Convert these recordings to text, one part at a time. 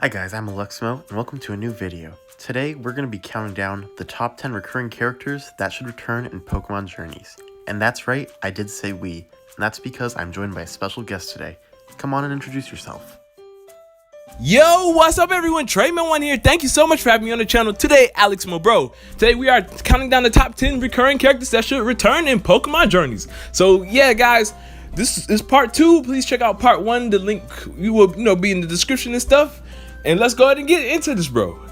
Hi guys, I'm Alexmo, and welcome to a new video. Today, we're going to be counting down the top 10 recurring characters that should return in Pokemon Journeys. And that's right, I did say we, and that's because I'm joined by a special guest today. Come on and introduce yourself. Yo, what's up everyone? Treman1 here. Thank you so much for having me on the channel today, Alexmo bro. Today we are counting down the top 10 recurring characters that should return in Pokemon Journeys. So yeah guys, this is part 2. Please check out part 1. The link will be in the description and stuff. And let's go ahead and get into this, bro.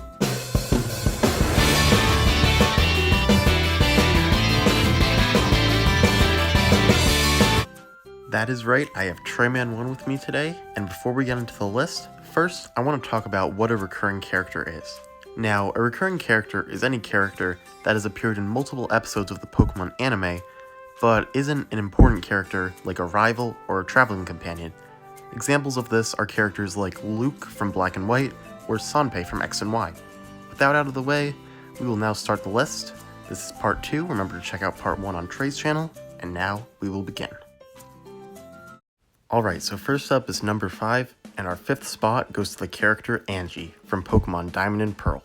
That is right, I have Treman1 with me today, and before we get into the list, first I want to talk about what a recurring character is. Now, a recurring character is any character that has appeared in multiple episodes of the Pokemon anime, but isn't an important character like a rival or a traveling companion. Examples of this are characters like Luke from Black and White or Sanpei from X and Y. With that out of the way, we will now start the list. This is part 2, remember to check out part 1 on Trey's channel, and now we will begin. Alright, so first up is number 5, and our 5th spot goes to the character Angie from Pokemon Diamond and Pearl.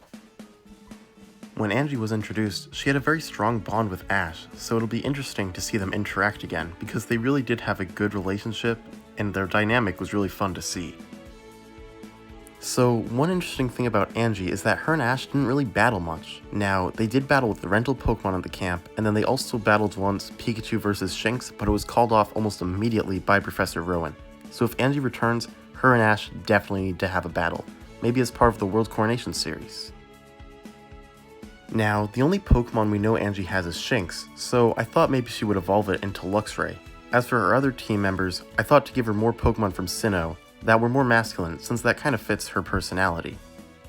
When Angie was introduced, she had a very strong bond with Ash, so it'll be interesting to see them interact again, because they really did have a good relationship, and their dynamic was really fun to see. So, one interesting thing about Angie is that her and Ash didn't really battle much. Now, they did battle with the rental Pokemon at the camp, and then they also battled once Pikachu versus Shinx, but it was called off almost immediately by Professor Rowan. So if Angie returns, her and Ash definitely need to have a battle, maybe as part of the World Coronation series. Now, the only Pokemon we know Angie has is Shinx, so I thought maybe she would evolve it into Luxray. As for her other team members, I thought to give her more Pokemon from Sinnoh that were more masculine, since that kind of fits her personality.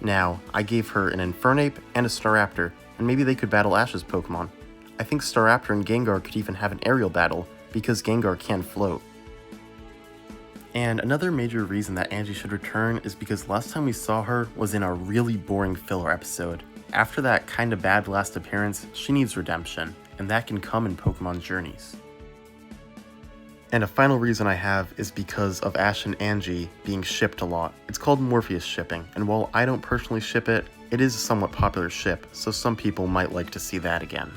Now, I gave her an Infernape and a Staraptor, and maybe they could battle Ash's Pokemon. I think Staraptor and Gengar could even have an aerial battle, because Gengar can float. And another major reason that Angie should return is because last time we saw her was in a really boring filler episode. After that kinda bad last appearance, she needs redemption, and that can come in Pokemon Journeys. And a final reason I have is because of Ash and Angie being shipped a lot. It's called Morpheus shipping, and while I don't personally ship it, it is a somewhat popular ship, so some people might like to see that again.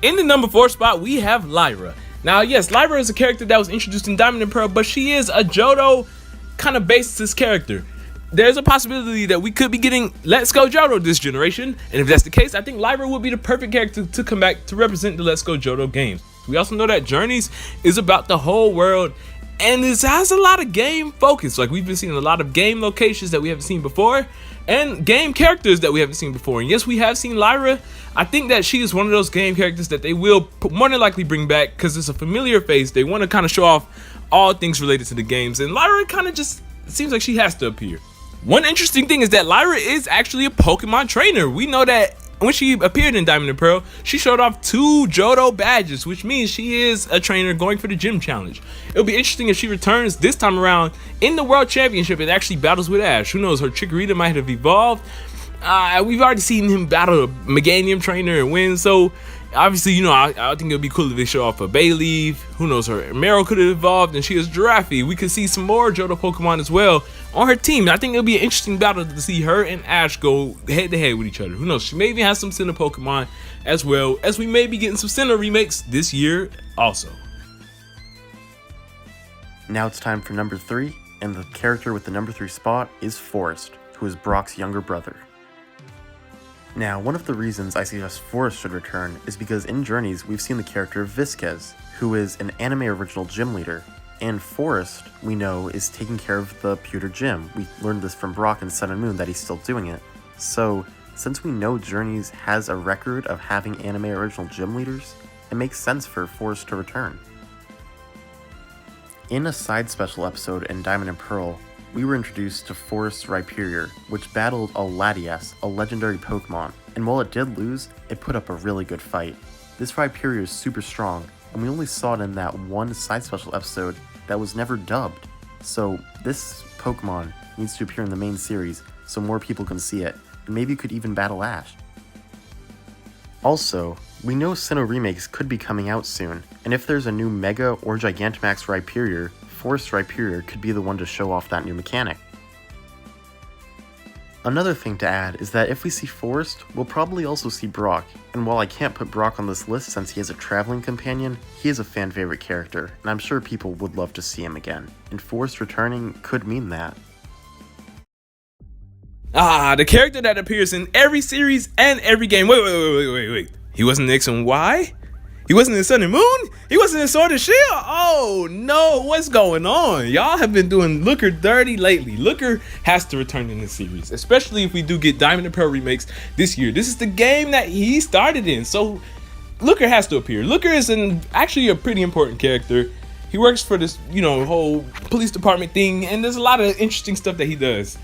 In the number 4 spot, we have Lyra. Now, yes, Lyra is a character that was introduced in Diamond and Pearl, but she is a Johto kind of basis character. There's a possibility that we could be getting Let's Go Johto this generation, and if that's the case, I think Lyra would be the perfect character to come back to represent the Let's Go Johto games. We also know that Journeys is about the whole world, and it has a lot of game focus. Like, we've been seeing a lot of game locations that we haven't seen before, and game characters that we haven't seen before. And yes, we have seen Lyra. I think that she is one of those game characters that they will more than likely bring back, because it's a familiar face. They want to kind of show off all things related to the games, and Lyra kind of just seems like she has to appear. One interesting thing is that Lyra is actually a Pokemon trainer. We know that when she appeared in Diamond and Pearl, she showed off 2 Johto badges, which means she is a trainer going for the gym challenge. It'll be interesting if she returns this time around in the World Championship and actually battles with Ash. Who knows, her Chikorita might have evolved. We've already seen him battle a Meganium trainer and win, so obviously, I think it would be cool if they show off a Bayleaf. Who knows, her Meryl could have evolved, and she is Giraffe. We could see some more Johto Pokemon as well on her team. I think it'll be an interesting battle to see her and Ash go head-to-head with each other. Who knows, she may even have some Sinnoh Pokemon, as well as we may be getting some Sinnoh remakes this year also. Now it's time for number 3, and the character with the number 3 spot is Forest, who is Brock's younger brother. Now, one of the reasons I suggest Forest should return is because in Journeys, we've seen the character Visquez, who is an anime original gym leader, and Forest, we know, is taking care of the pewter gym. We learned this from Brock in Sun and Moon that he's still doing it. So, since we know Journeys has a record of having anime original gym leaders, it makes sense for Forest to return. In a side special episode in Diamond and Pearl, we were introduced to Forest's Rhyperior, which battled a Latias, a legendary Pokemon, and while it did lose, it put up a really good fight. This Rhyperior is super strong, and we only saw it in that one side special episode that was never dubbed. So this Pokemon needs to appear in the main series so more people can see it, and maybe it could even battle Ash. Also, we know Sinnoh remakes could be coming out soon, and if there's a new Mega or Gigantamax Rhyperior, Forest Rhyperior could be the one to show off that new mechanic. Another thing to add is that if we see Forest, we'll probably also see Brock, and while I can't put Brock on this list since he is a traveling companion, he is a fan favorite character, and I'm sure people would love to see him again, and Forest returning could mean that. The character that appears in every series and every game. Wait. He wasn't in X and Y? He wasn't in Sun and Moon? He wasn't in Sword and Shield? Oh no, what's going on? Y'all have been doing Looker dirty lately. Looker has to return in this series, especially if we do get Diamond and Pearl remakes this year. This is the game that he started in, so Looker has to appear. Looker is actually a pretty important character. He works for this, whole police department thing, and there's a lot of interesting stuff that he does.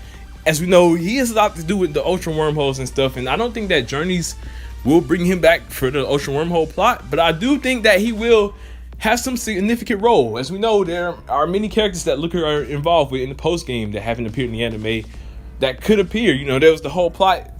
As we know, he has a lot to do with the Ultra Wormholes and stuff, and I don't think that Journeys will bring him back for the Ultra Wormhole plot, but I do think that he will have some significant role. As we know, there are many characters that Looker are involved with in the post game that haven't appeared in the anime that could appear. There was the whole plot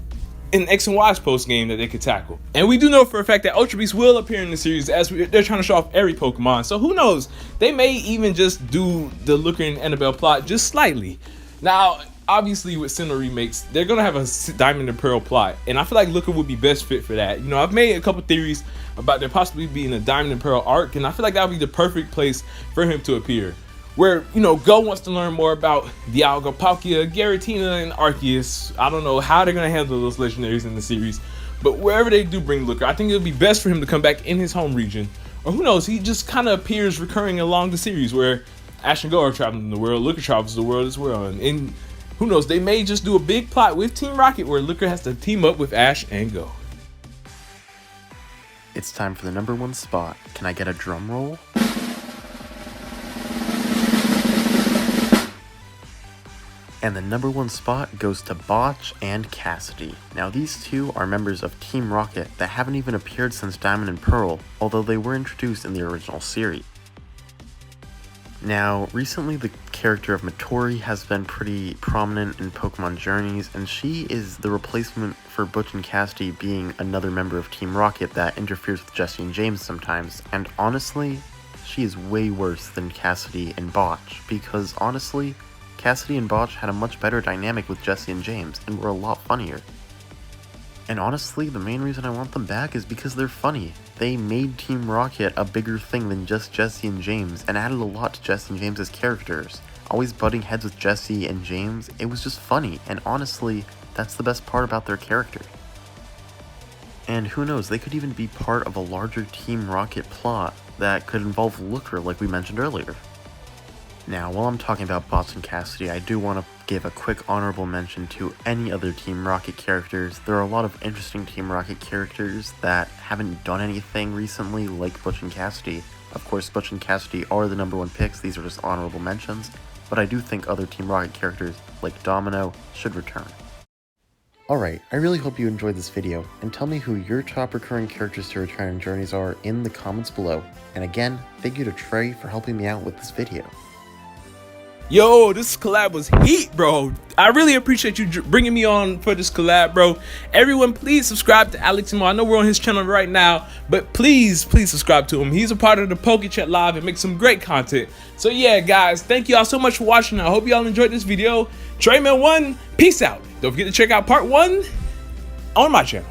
in X and Y's post game that they could tackle, and we do know for a fact that Ultra Beast will appear in the series as they're trying to show off every Pokemon. So who knows? They may even just do the Looker and Annabelle plot just slightly. Now, obviously with Sinnoh remakes, they're gonna have a Diamond and Pearl plot, and I feel like Looker would be best fit for that. I've made a couple theories about there possibly being a Diamond and Pearl arc, and I feel like that would be the perfect place for him to appear. Where, Go wants to learn more about Dialga, Palkia, Giratina, and Arceus. I don't know how they're gonna handle those legendaries in the series, but wherever they do bring Looker, I think it would be best for him to come back in his home region. Or who knows, he just kind of appears recurring along the series where Ash and Go are traveling the world, Looker travels the world as well, and who knows, they may just do a big plot with Team Rocket where Looker has to team up with Ash and Go. It's time for the number 1 spot. Can I get a drum roll? And the number 1 spot goes to Botch and Cassidy. Now these two are members of Team Rocket that haven't even appeared since Diamond and Pearl, although they were introduced in the original series. Now, recently the character of Matori has been pretty prominent in Pokemon Journeys, and she is the replacement for Butch and Cassidy being another member of Team Rocket that interferes with Jesse and James sometimes, and honestly, she is way worse than Cassidy and Botch, because honestly, Cassidy and Botch had a much better dynamic with Jesse and James, and were a lot funnier. And honestly, the main reason I want them back is because they're funny. They made Team Rocket a bigger thing than just Jesse and James, and added a lot to Jesse and James as characters. Always butting heads with Jesse and James, it was just funny, and honestly, that's the best part about their character. And who knows, they could even be part of a larger Team Rocket plot that could involve Looker like we mentioned earlier. Now, while I'm talking about Botch and Cassidy, I do want to give a quick honorable mention to any other Team Rocket characters. There are a lot of interesting Team Rocket characters that haven't done anything recently, like Butch and Cassidy. Of course, Butch and Cassidy are the number 1 picks, these are just honorable mentions, but I do think other Team Rocket characters, like Domino, should return. Alright, I really hope you enjoyed this video, and tell me who your top recurring characters to return in Journeys are in the comments below. And again, thank you to Trey for helping me out with this video. Yo, this collab was heat, bro. I really appreciate you bringing me on for this collab, bro. Everyone, please subscribe to Alex Mo. I know we're on his channel right now, but please subscribe to him. He's a part of the PokeChat Live and makes some great content. So yeah, guys, thank y'all so much for watching. I hope y'all enjoyed this video. Treman1, peace out. Don't forget to check out part 1 on my channel.